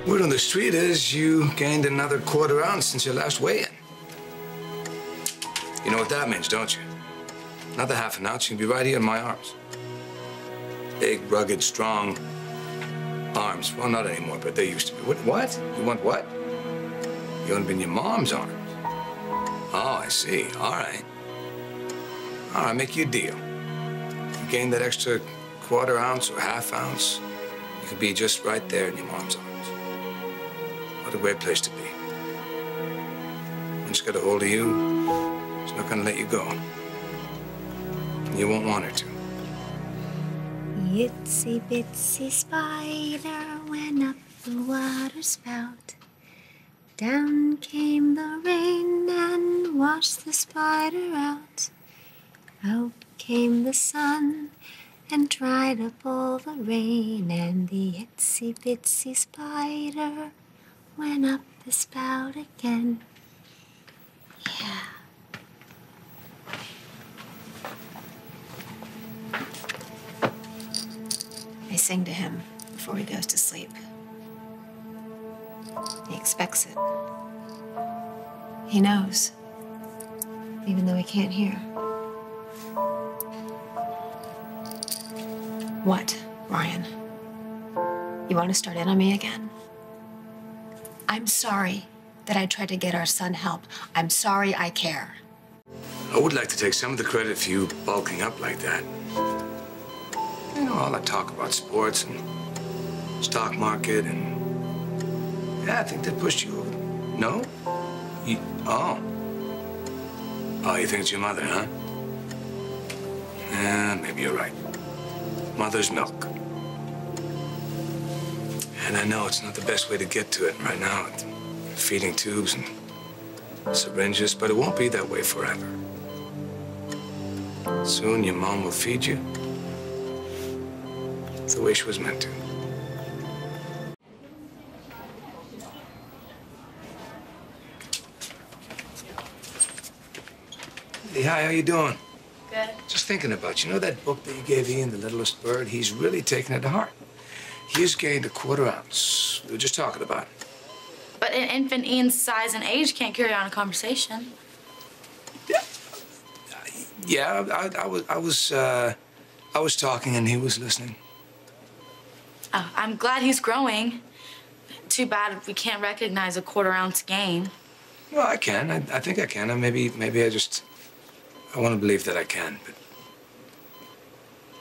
Word on the street is you gained another quarter ounce since your last weigh-in. You know what that means, don't you? Another half an ounce, you'll be right here in my arms. Big, rugged, strong arms. Well, not anymore, but they used to be. What? You want what? You want to be in your mom's arms. Oh, I see. All right. All right, make you a deal. You gain that extra quarter ounce or half ounce, you could be just right there in your mom's arms. What a great place to be. Once she's got a hold of you, she's not gonna let you go. You won't want her to. Itsy bitsy spider went up the water spout. Down came the rain and washed the spider out. Out came the sun and dried up all the rain, and the itsy bitsy spider went up the spout again. Yeah. I sing to him before he goes to sleep. He expects it. He knows, even though he can't hear. What, Ryan? You want to start in on me again? I'm sorry that I tried to get our son help. I'm sorry I care. I would like to take some of the credit for you bulking up like that. You know, all that talk about sports and stock market and... Yeah, I think that pushed you over. No? Oh, you think it's your mother, huh? Yeah, maybe you're right. Mother's milk. And I know it's not the best way to get to it right now, with feeding tubes and syringes, but it won't be that way forever. Soon your mom will feed you. It's the way she was meant to. Hey, hi, how you doing? Good. Just thinking about you. Know that book that you gave Ian, The Littlest Bird? He's really taken it to heart. He's gained a quarter ounce. We were just talking about it. But an infant Ian's size and age can't carry on a conversation. Yeah, I was talking and he was listening. Oh, I'm glad he's growing. Too bad we can't recognize a quarter ounce gain. Well, I can. I think I can. Maybe I want to believe that I can, but...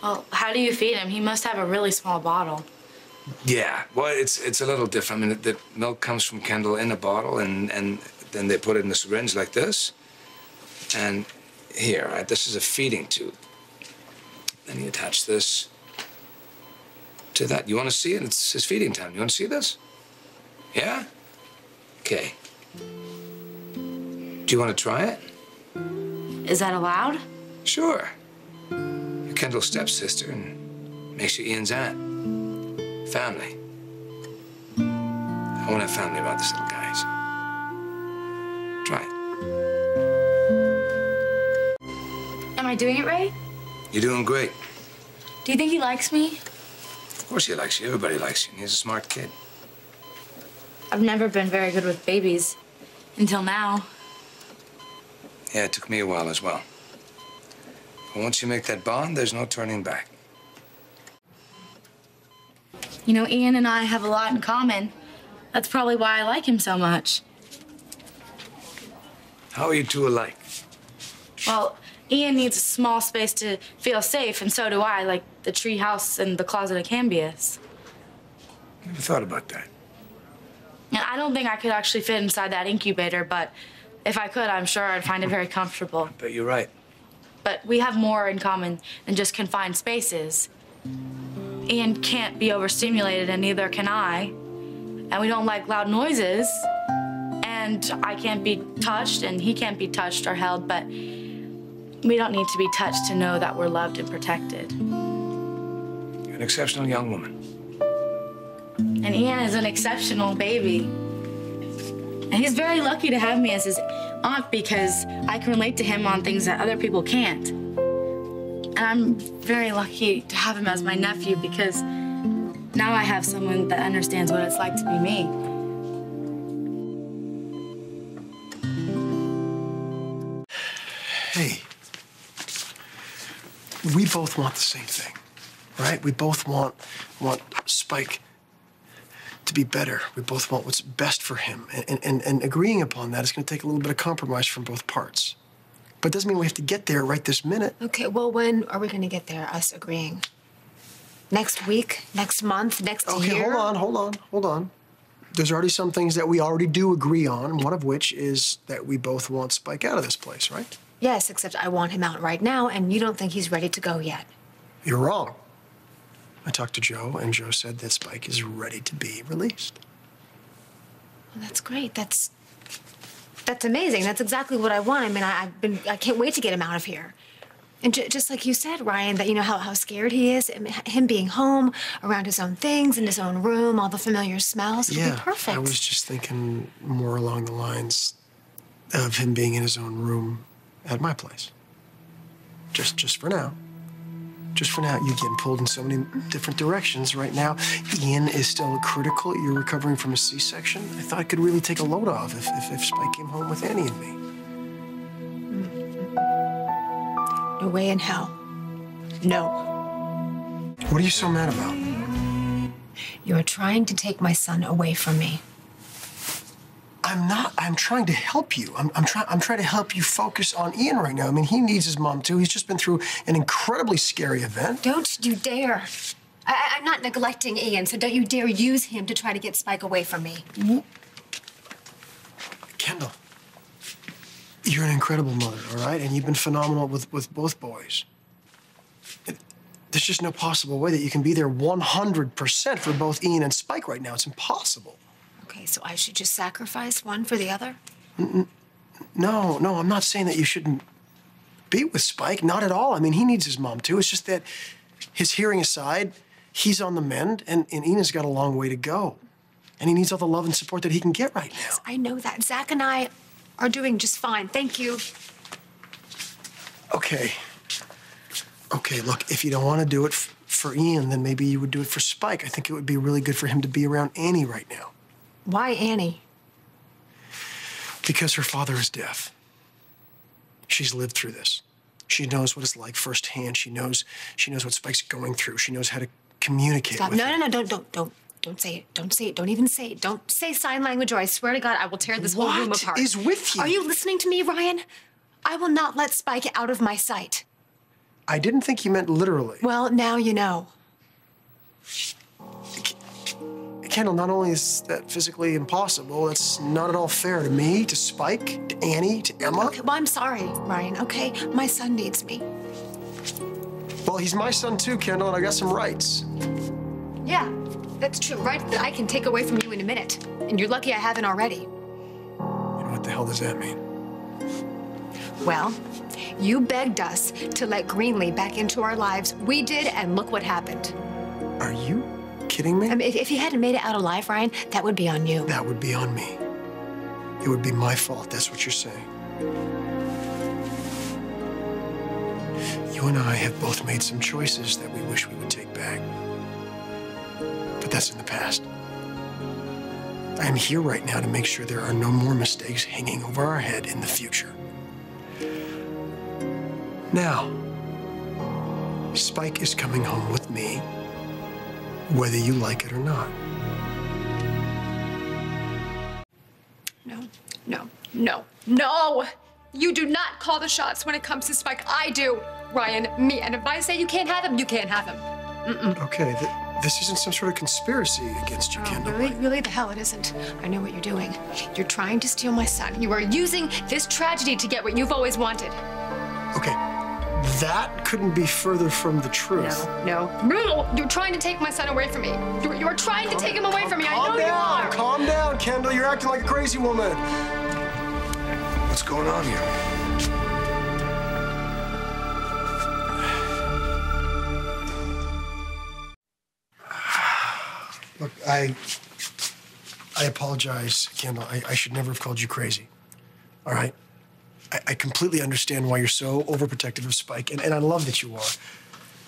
Well, how do you feed him? He must have a really small bottle. Yeah, well, it's a little different. I mean, the milk comes from Kendall in a bottle, and then they put it in a syringe like this. And here, right, this is a feeding tube. Then you attach this to that. You want to see it? It's feeding time. You want to see this? Yeah? Okay. Do you want to try it? Is that allowed? Sure. You're Kendall's stepsister and makes you Ian's aunt. Family. I want to have family about this little guy, so try it. Am I doing it right? You're doing great. Do you think he likes me? Of course he likes you. Everybody likes you. He's a smart kid. I've never been very good with babies until now. Yeah, it took me a while as well. But once you make that bond, there's no turning back. You know, Ian and I have a lot in common. That's probably why I like him so much. How are you two alike? Well, Ian needs a small space to feel safe, and so do I, like the tree house and the closet of Cambius. Never thought about that. And I don't think I could actually fit inside that incubator, but if I could, I'm sure I'd find it very comfortable. I bet you're right. But we have more in common than just confined spaces. Ian can't be overstimulated, and neither can I. And we don't like loud noises. And I can't be touched, and he can't be touched or held, but we don't need to be touched to know that we're loved and protected. You're an exceptional young woman. And Ian is an exceptional baby. And he's very lucky to have me as his aunt because I can relate to him on things that other people can't. And I'm very lucky to have him as my nephew because Now I have someone that understands what it's like to be me. Hey, we both want the same thing, right? We both want Spike to be better. We both want what's best for him. And agreeing upon that is going to take a little bit of compromise from both parts. But it doesn't mean we have to get there right this minute. Okay, well, when are we going to get there, us agreeing? Next week? Next month? Next year? Okay, hold on. There's already some things that we already do agree on, one of which is that we both want Spike out of this place, right? Yes, except I want him out right now, and you don't think he's ready to go yet. You're wrong. I talked to Joe, and Joe said that Spike is ready to be released. Well, that's great. That's amazing. That's exactly what I want. I mean, I can't wait to get him out of here. And just like you said, Ryan, that you know how scared he is, I mean, him being home, around his own things, in his own room, all the familiar smells, it'll be perfect. I was just thinking more along the lines of him being in his own room at my place. Just for now. Just for now. You're getting pulled in so many different directions right now. Ian is still critical. You're recovering from a C-section. I thought I could really take a load off if Spike came home with Annie and me. No way in hell. No. What are you so mad about? You're trying to take my son away from me. I'm not. I'm trying to help you. I'm trying to help you focus on Ian right now. I mean, he needs his mom, too. He's just been through an incredibly scary event. Don't you dare. I'm not neglecting Ian, so don't you dare use him to try to get Spike away from me. Kendall, you're an incredible mother, all right? And you've been phenomenal with both boys. There's just no possible way that you can be there 100% for both Ian and Spike right now. It's impossible. Okay, so I should just sacrifice one for the other? No, I'm not saying that you shouldn't be with Spike. Not at all. I mean, he needs his mom, too. It's just that his hearing aside, he's on the mend, and Ian's got a long way to go. And he needs all the love and support that he can get right now. Yes, I know that. Zach and I are doing just fine. Thank you. Okay, look, if you don't want to do it for Ian, then maybe you would do it for Spike. I think it would be really good for him to be around Annie right now. Why Annie? Because her father is deaf. She's lived through this. She knows what it's like firsthand. She knows what Spike's going through. She knows how to communicate with him. No, don't say it. Don't say it. Don't even say it. Don't say sign language, or I swear to God, I will tear this whole room apart. What is with you? Are you listening to me, Ryan? I will not let Spike out of my sight. I didn't think you meant literally. Well, now you know. Kendall, not only is that physically impossible, it's not at all fair to me, to Spike, to Annie, to Emma. Okay, well, I'm sorry, Ryan, okay? My son needs me. Well, he's my son too, Kendall, and I got some rights. Yeah, that's true. Right that I can take away from you in a minute. And you're lucky I haven't already. You know, what the hell does that mean? Well, you begged us to let Greenlee back into our lives. We did, and look what happened. Are you kidding me? I mean, if you hadn't made it out alive, Ryan, that would be on you. That would be on me. It would be my fault, that's what you're saying. You and I have both made some choices that we wish we would take back. But that's in the past. I'm here right now to make sure there are no more mistakes hanging over our head in the future. Now, Spike is coming home with me, whether you like it or not. No! You do not call the shots when it comes to Spike. I do, Ryan, me. And if I say you can't have him, you can't have him. Okay, this isn't some sort of conspiracy against you, Kendall. Really, the hell it isn't. I know what you're doing. You're trying to steal my son. You are using this tragedy to get what you've always wanted. Okay, that couldn't be further from the truth. No! You're trying to take my son away from me. You're trying to take him away from me. I know you are. Calm down, Kendall. You're acting like a crazy woman. What's going on here? Look, I apologize, Kendall. I should never have called you crazy. All right? I completely understand why you're so overprotective of Spike, and I love that you are.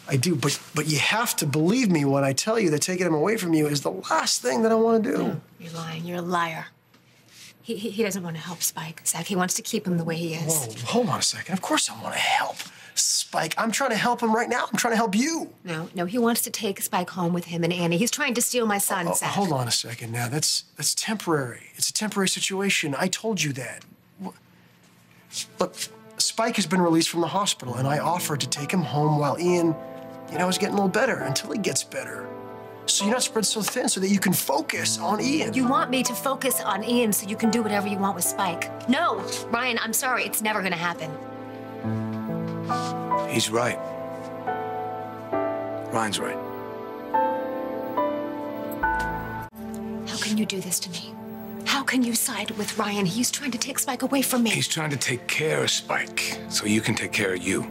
I do, but you have to believe me when I tell you that taking him away from you is the last thing that I want to do. No, you're lying. You're a liar. He doesn't want to help Spike, Zach. He wants to keep him the way he is. Whoa, hold on a second. Of course I want to help Spike. I'm trying to help him right now. I'm trying to help you. No, he wants to take Spike home with him and Annie. He's trying to steal my son, Zach. Hold on a second now. That's temporary. It's a temporary situation. I told you that. Look, Spike has been released from the hospital, and I offered to take him home while Ian, is getting a little better until he gets better. So you're not spread so thin so that you can focus on Ian. You want me to focus on Ian so you can do whatever you want with Spike. No, Ryan, I'm sorry. It's never going to happen. He's right. Ryan's right. How can you do this to me? How can you side with Ryan? He's trying to take Spike away from me. He's trying to take care of Spike so you can take care of you.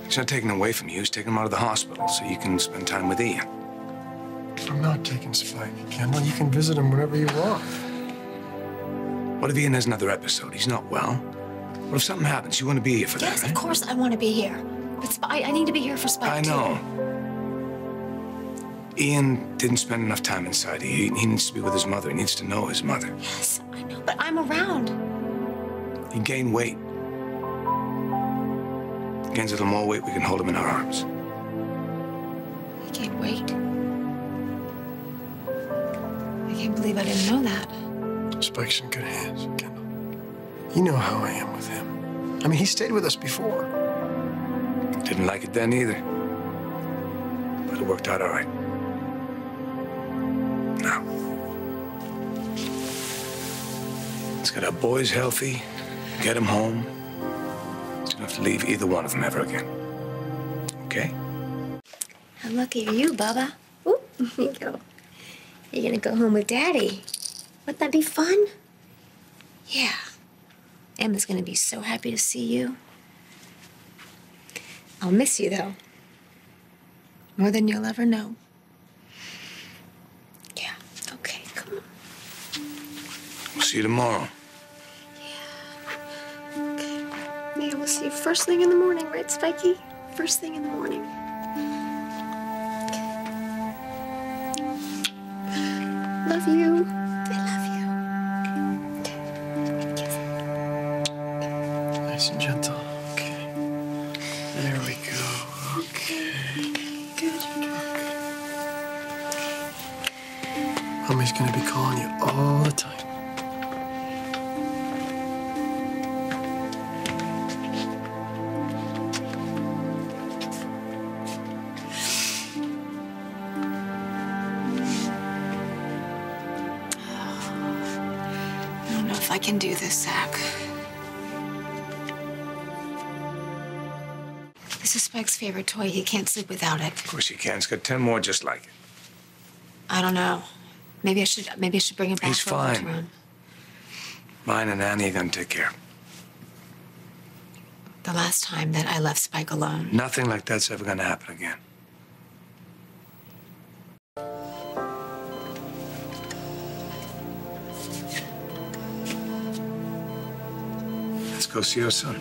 He's not taking him away from you. He's taking him out of the hospital so you can spend time with Ian. I'm not taking Spike, Kendall. You can visit him whenever you want. What if Ian has another episode? He's not well. What if something happens? You want to be here for that, Yes, right? of course I want to be here. But I need to be here for Spike, I know. Ian didn't spend enough time inside. He needs to be with his mother. He needs to know his mother. Yes, I know, but I'm around. He gained weight. He gains a little more weight, we can hold him in our arms. He gained weight. I can't believe I didn't know that. Spike's in good hands, Kendall. You know how I am with him. I mean, he stayed with us before. Didn't like it then either. But it worked out all right. Now, let's get our boys healthy, get them home. So you don't have to leave either one of them ever again. Okay? How lucky are you, Bubba? Ooh, here you go. You're gonna go home with Daddy. Wouldn't that be fun? Yeah. Emma's gonna be so happy to see you. I'll miss you, though. More than you'll ever know. Yeah. Okay, come on. We'll see you tomorrow. Okay. Yeah, we'll see you first thing in the morning, right, Spikey? First thing in the morning. Love you. I love you. Kiss. Nice and gentle. Okay. There we go. Okay. Good. Mommy's gonna be calling you all the time. I don't know if I can do this, Zach. This is Spike's favorite toy. He can't sleep without it. Of course you can. It's got 10 more just like it. I don't know. Maybe I should bring him back. He's for a walk fine. around. Mine and Annie are gonna take care. The last time that I left Spike alone. Nothing like that's ever gonna happen again. Let's go see our son.